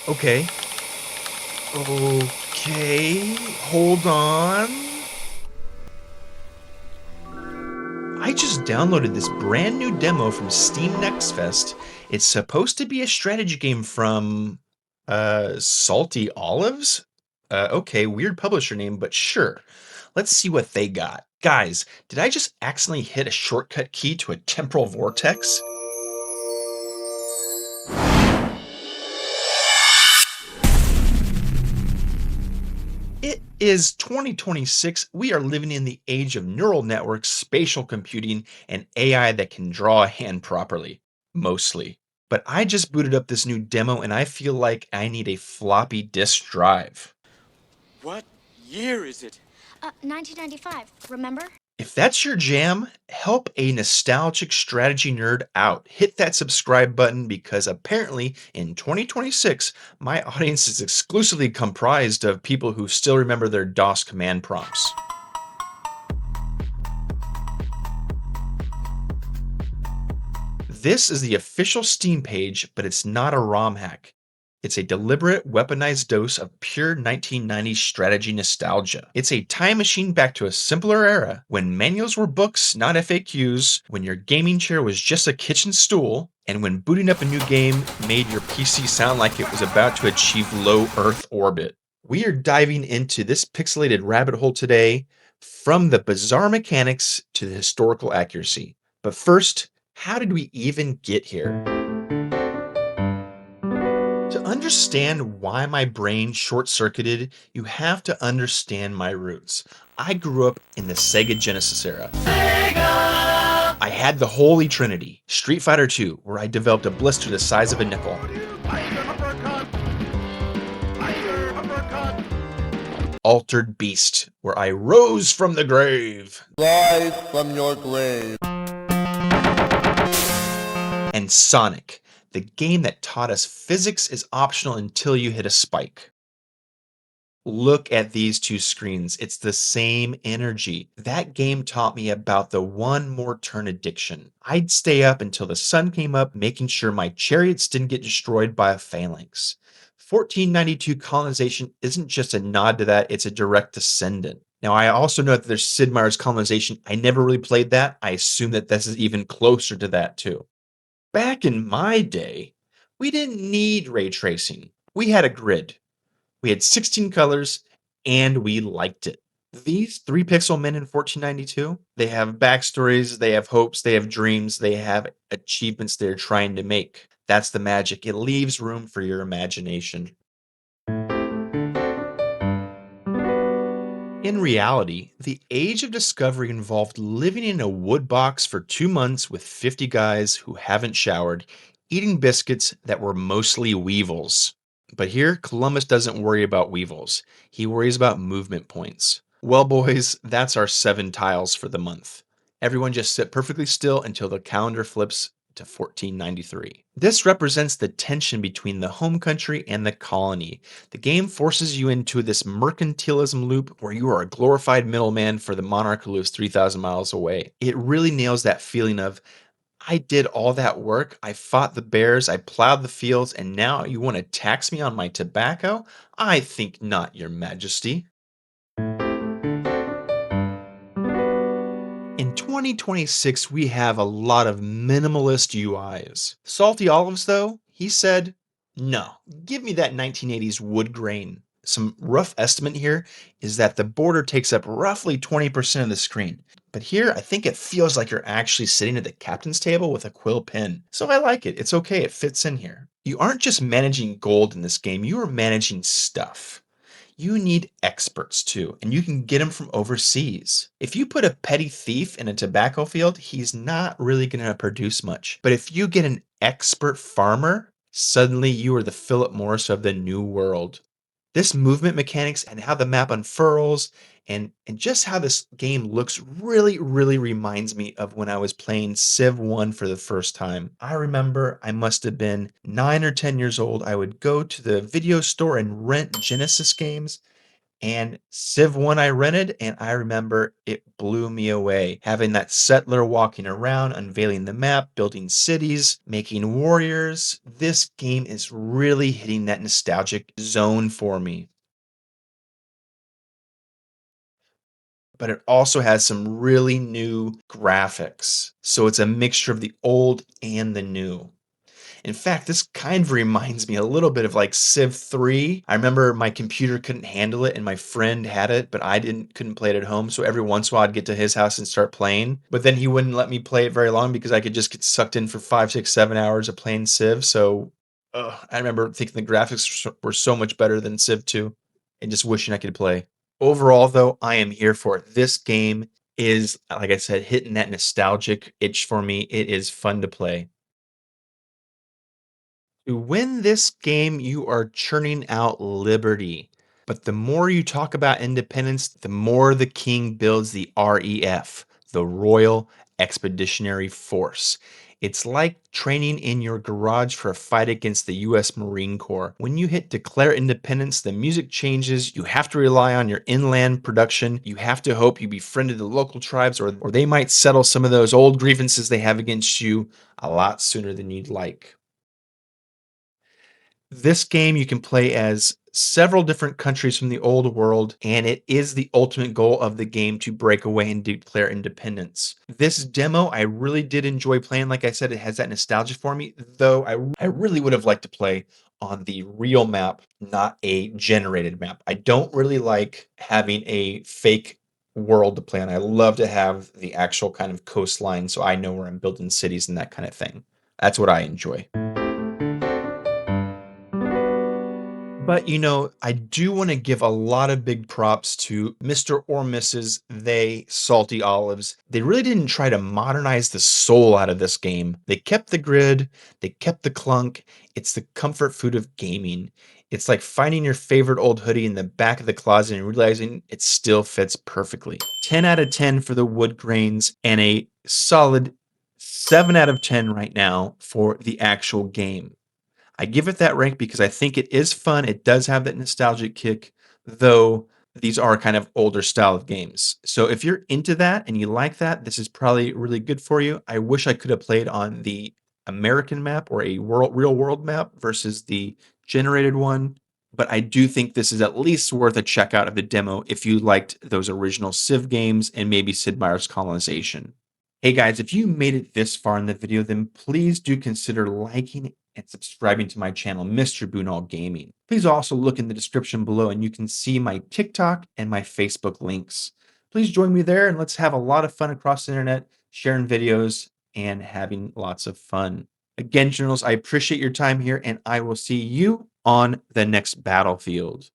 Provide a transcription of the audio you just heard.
Okay. Okay. Hold on. I just downloaded this brand new demo from Steam Next Fest. It's supposed to be a strategy game from Salty Olives? Okay, weird publisher name, but sure. Let's see what they got. Guys, did I just accidentally hit a shortcut key to a temporal vortex? It is 2026. We are living in the age of neural networks, spatial computing, and AI that can draw a hand properly. Mostly. But I just booted up this new demo and I feel like I need a floppy disk drive. What year is it? 1995, remember? If that's your jam, help a nostalgic strategy nerd out. Hit that subscribe button because apparently in 2026, my audience is exclusively comprised of people who still remember their DOS command prompts. This is the official Steam page, but it's not a ROM hack. It's a deliberate, weaponized dose of pure 1990s strategy nostalgia. It's a time machine back to a simpler era when manuals were books, not FAQs, when your gaming chair was just a kitchen stool, and when booting up a new game made your PC sound like it was about to achieve low Earth orbit. We are diving into this pixelated rabbit hole today, from the bizarre mechanics to the historical accuracy. But first, how did we even get here? To understand why my brain short circuited, you have to understand my roots. I grew up in the Sega Genesis era. I had the Holy Trinity, Street Fighter II, where I developed a blister the size of a nickel, Altered Beast, where I rose from the grave, Rise from your grave. and Sonic, the game that taught us physics is optional until you hit a spike. Look at these two screens. It's the same energy. That game taught me about the one more turn addiction. I'd stay up until the sun came up, making sure my chariots didn't get destroyed by a phalanx. 1492 colonization isn't just a nod to that, it's a direct descendant. Now, I also know that there's Sid Meier's colonization. I never really played that. I assume that this is even closer to that, too. Back in my day, we didn't need ray tracing. We had a grid. We had 16 colors and we liked it. These 3 pixel men in 1492, they have backstories, they have hopes, they have dreams, they have achievements they're trying to make. That's the magic. It leaves room for your imagination. In reality, the age of discovery involved living in a wood box for 2 months with 50 guys who haven't showered, eating biscuits that were mostly weevils. But here, Columbus doesn't worry about weevils. He worries about movement points. Well, boys, that's our 7 tiles for the month. Everyone just sit perfectly still until the calendar flips to 1493. This represents the tension between the home country and the colony. The game forces you into this mercantilism loop where you are a glorified middleman for the monarch who lives 3,000 miles away. It really nails that feeling of, I did all that work, I fought the bears, I plowed the fields, and now you want to tax me on my tobacco? I think not, your majesty. In 2026, we have a lot of minimalist UIs. Salty Olives, though, he said, no, give me that 1980s wood grain. Some rough estimate here is that the border takes up roughly 20% of the screen. But here, I think it feels like you're actually sitting at the captain's table with a quill pen. So I like it. It's okay. It fits in here. You aren't just managing gold in this game, you are managing stuff. You need experts too, and you can get them from overseas. If you put a petty thief in a tobacco field, he's not really going to produce much. But if you get an expert farmer, suddenly you are the Philip Morris of the new world. This movement mechanics and how the map unfurls and just how this game looks really reminds me of when I was playing Civ 1 for the first time. I remember I must have been 9 or 10 years old. I would go to the video store and rent Genesis games, And Civ 1 I rented, and I remember it blew me away. Having that settler walking around, unveiling the map, building cities, making warriors. This game is really hitting that nostalgic zone for me. But it also has some really new graphics. So it's a mixture of the old and the new. In fact, this kind of reminds me a little bit of like Civ 3. I remember my computer couldn't handle it and my friend had it, but I couldn't play it at home. So every once in a while I'd get to his house and start playing. But then he wouldn't let me play it very long because I could just get sucked in for 5, 6, 7 hours of playing Civ. So I remember thinking the graphics were so much better than Civ 2 and just wishing I could play. Overall, though, I am here for it. This game is, like I said, hitting that nostalgic itch for me. It is fun to play. To win this game, you are churning out liberty. But the more you talk about independence, the more the king builds the REF, the Royal Expeditionary Force. It's like training in your garage for a fight against the US Marine Corps. When you hit declare independence, the music changes. You have to rely on your inland production. You have to hope you befriended the local tribes, or they might settle some of those old grievances they have against you a lot sooner than you'd like. This game you can play as several different countries from the old world, and it is the ultimate goal of the game to break away and declare independence. This demo I really did enjoy playing. Like I said, it has that nostalgia for me, though I really would have liked to play on the real map, not a generated map. I don't really like having a fake world to play on. I love to have the actual kind of coastline so I know where I'm building cities and that kind of thing. That's what I enjoy. But I do want to give a lot of big props to Mr. or Mrs. They Salty Olives. They really didn't try to modernize the soul out of this game. They kept the grid, they kept the clunk. It's the comfort food of gaming. It's like finding your favorite old hoodie in the back of the closet and realizing it still fits perfectly. 10 out of 10 for the wood grains and a solid 7 out of 10 right now for the actual game. I give it that rank because I think it is fun. It does have that nostalgic kick, though these are kind of older style of games. So if you're into that and you like that, this is probably really good for you. I wish I could have played on the American map or a real world map versus the generated one. But I do think this is at least worth a check out of the demo if you liked those original Civ games and maybe Sid Meier's Colonization. Hey guys, if you made it this far in the video, then please do consider liking and subscribing to my channel, Mr. Bunal Gaming. Please also look in the description below and you can see my TikTok and my Facebook links. Please join me there and let's have a lot of fun across the internet, sharing videos and having lots of fun. Again, generals, I appreciate your time here and I will see you on the next battlefield.